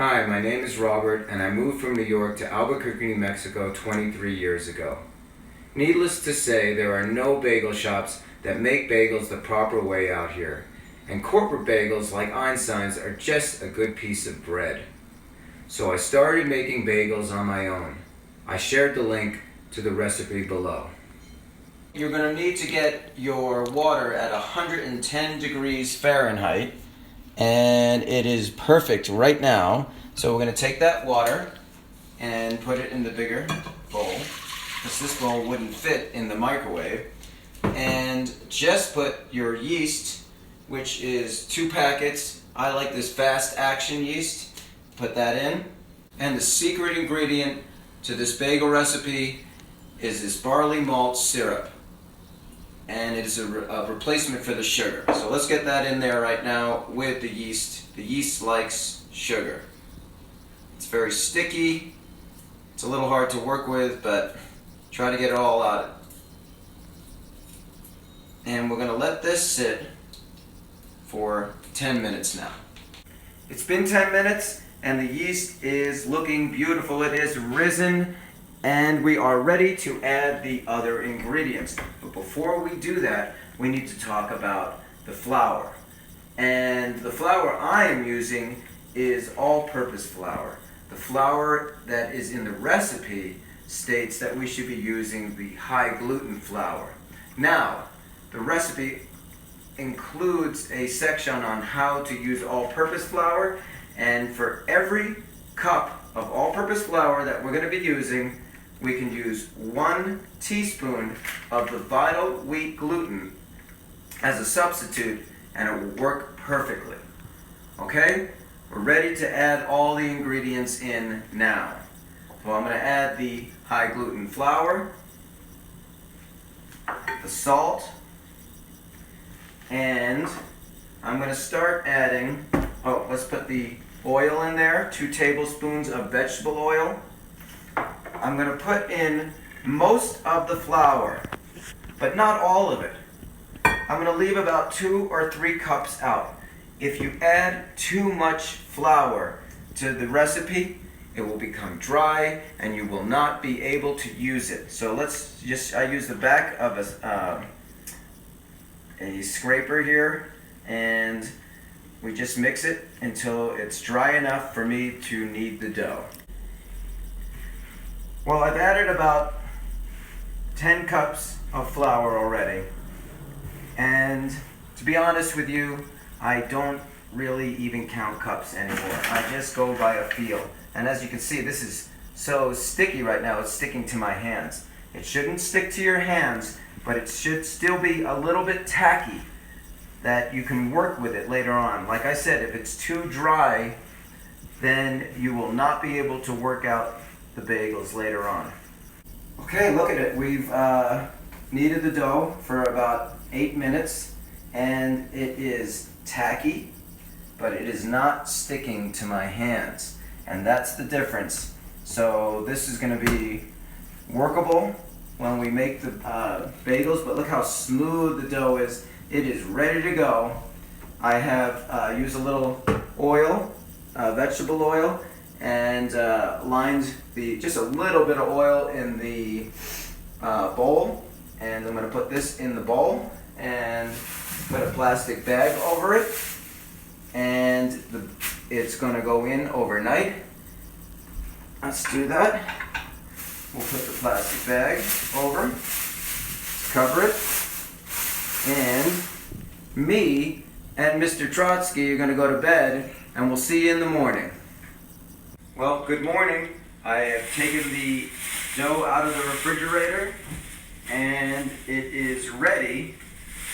Hi, my name is Robert and I moved from New York to Albuquerque, New Mexico 23 years ago. Needless to say, there are no bagel shops that make bagels the proper way out here, and corporate bagels like Einstein's are just a good piece of bread. So I started making bagels on my own. I shared the link to the recipe below. You're going to need to get your water at 110 degrees Fahrenheit, and it is perfect right now. So we're going to take that water and put it in the bigger bowl, because this bowl wouldn't fit in the microwave. And just put your yeast, which is 2 packets. I like this fast action yeast. Put that in. And the secret ingredient to this bagel recipe is this barley malt syrup. And it is a replacement for the sugar. So let's get that in there right now with the yeast. The yeast likes sugar. It's very sticky. It's a little hard to work with, but try to get it all out. And we're going to let this sit for 10 minutes now. It's been 10 minutes and the yeast is looking beautiful. It is risen. And we are ready to add the other ingredients. But before we do that, we need to talk about the flour. And the flour I am using is all-purpose flour. The flour that is in the recipe states that we should be using the high-gluten flour. Now, the recipe includes a section on how to use all-purpose flour, and for every cup of all-purpose flour that we're going to be using, we can use 1 teaspoon of the vital wheat gluten as a substitute, and it will work perfectly. Okay? We're ready to add all the ingredients in now. So I'm going to add the high gluten flour, the salt, and I'm going to start adding, let's put the oil in there, 2 tablespoons of vegetable oil. I'm going to put in most of the flour, but not all of it. I'm going to leave about 2 or 3 cups out. If you add too much flour to the recipe, it will become dry and you will not be able to use it. So I use the back of a scraper here, and we just mix it until it's dry enough for me to knead the dough. Well, I've added about 10 cups of flour already, and to be honest with you, I don't really even count cups anymore. I just go by a feel. And as you can see, this is so sticky right now, it's sticking to my hands. It shouldn't stick to your hands, but it should still be a little bit tacky, that you can work with it later on. Like I said, if it's too dry, then you will not be able to work out the bagels later on. Okay, look at it. We've kneaded the dough for about 8 minutes, and it is tacky, but it is not sticking to my hands, and that's the difference. So this is going to be workable when we make the bagels, but look how smooth the dough is. It is ready to go. I have used a little oil, vegetable oil, and lined just a little bit of oil in the bowl, and I'm going to put this in the bowl and put a plastic bag over it, and it's going to go in overnight. Let's do that. We'll put the plastic bag over, cover it, and me and Mr. Trotsky are going to go to bed, and we'll see you in the morning. Well, good morning. I have taken the dough out of the refrigerator, and it is ready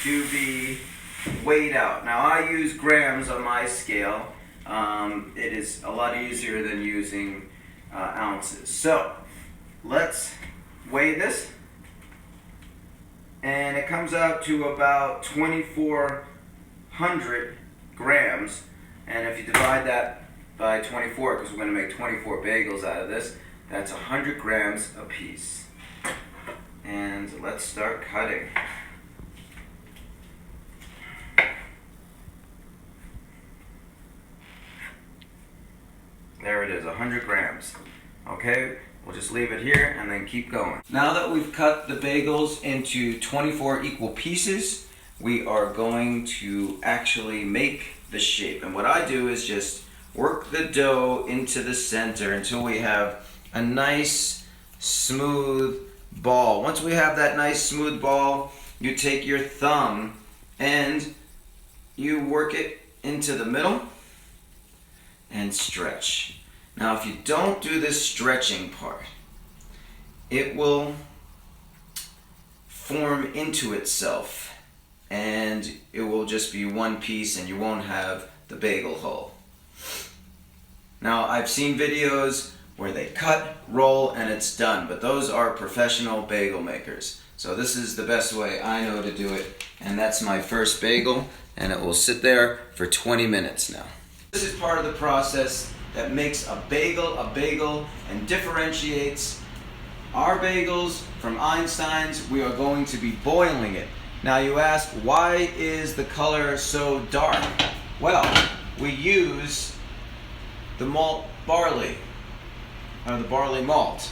to be weighed out. Now, I use grams on my scale. It is a lot easier than using ounces. So, let's weigh this, and it comes out to about 2,400 grams, and if you divide that by 24, because we're going to make 24 bagels out of this, that's 100 grams a piece. And let's start cutting. it is, 100 grams. Okay, we'll just leave it here and then keep going. Now that we've cut the bagels into 24 equal pieces, we are going to actually make the shape. And what I do is just work the dough into the center until we have a nice smooth ball. Once we have that nice smooth ball, you take your thumb and you work it into the middle and stretch. Now if you don't do this stretching part, it will form into itself and it will just be one piece and you won't have the bagel hole. Now I've seen videos where they cut, roll, and it's done, but those are professional bagel makers. So this is the best way I know to do it, and that's my first bagel, and it will sit there for 20 minutes now. This is part of the process that makes a bagel and differentiates our bagels from Einstein's. We are going to be boiling it. Now you ask, why is the color so dark? Well, we use the malt barley, or the barley malt.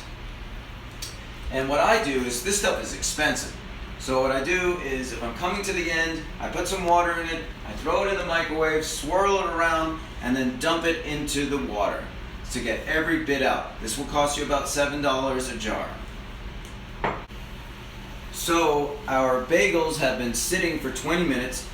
And what I do is, this stuff is expensive. So what I do is, if I'm coming to the end, I put some water in it, I throw it in the microwave, swirl it around, and then dump it into the water to get every bit out. This will cost you about $7 a jar. So our bagels have been sitting for 20 minutes.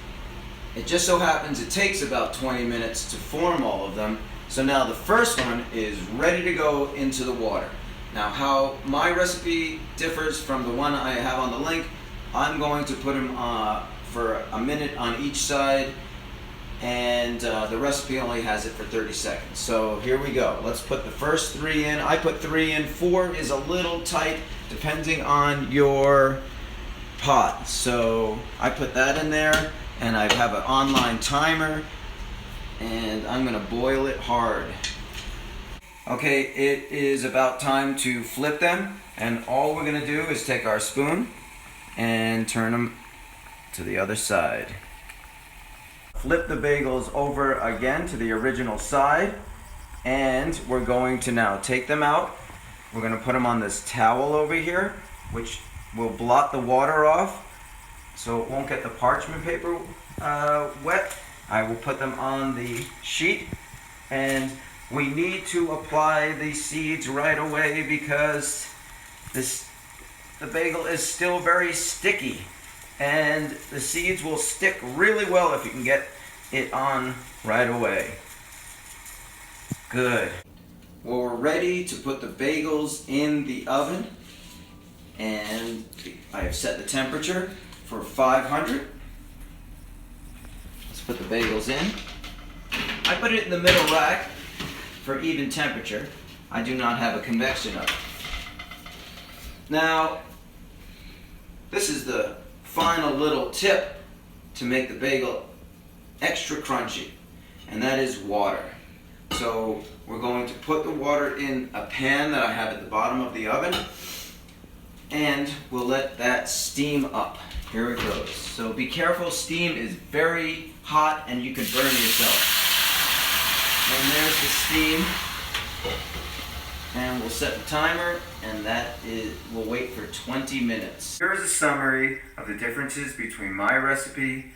It just so happens it takes about 20 minutes to form all of them. So now the first one is ready to go into the water. Now how my recipe differs from the one I have on the link, I'm going to put them for a minute on each side, and the recipe only has it for 30 seconds. So here we go. Let's put the first 3 in. I put 3 in. 4 is a little tight depending on your pot. So I put that in there, and I have an online timer, and I'm gonna boil it hard. Okay, it is about time to flip them, and all we're gonna do is take our spoon and turn them to the other side. Flip the bagels over again to the original side, and we're going to now take them out. We're gonna put them on this towel over here, which will blot the water off so it won't get the parchment paper wet. I will put them on the sheet, and we need to apply the seeds right away because the bagel is still very sticky, and the seeds will stick really well if you can get it on right away. Good. Well, we're ready to put the bagels in the oven, and I have set the temperature for 500. Put the bagels in. I put it in the middle rack for even temperature. I do not have a convection oven. Now, this is the final little tip to make the bagel extra crunchy, and that is water. So we're going to put the water in a pan that I have at the bottom of the oven, and we'll let that steam up. Here it goes. So be careful, steam is very hot and you can burn yourself. And there's the steam. And we'll set the timer, and we'll wait for 20 minutes. Here's a summary of the differences between my recipe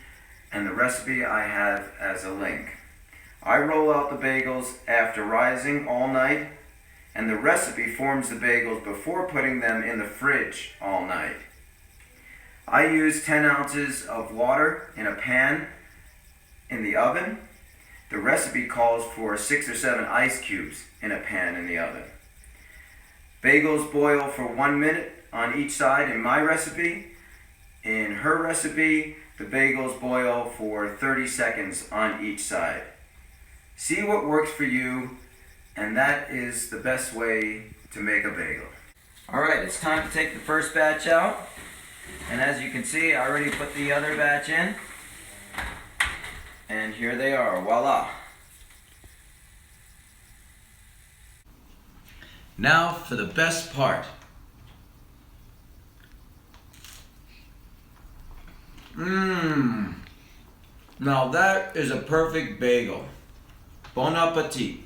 and the recipe I have as a link. I roll out the bagels after rising all night, and the recipe forms the bagels before putting them in the fridge all night. I use 10 ounces of water in a pan in the oven. The recipe calls for 6 or 7 ice cubes in a pan in the oven. Bagels boil for 1 minute on each side in my recipe. In her recipe, the bagels boil for 30 seconds on each side. See what works for you, and that is the best way to make a bagel. Alright, it's time to take the first batch out. And as you can see, I already put the other batch in. And here they are, voila. Now for the best part. Now that is a perfect bagel. Bon appetit.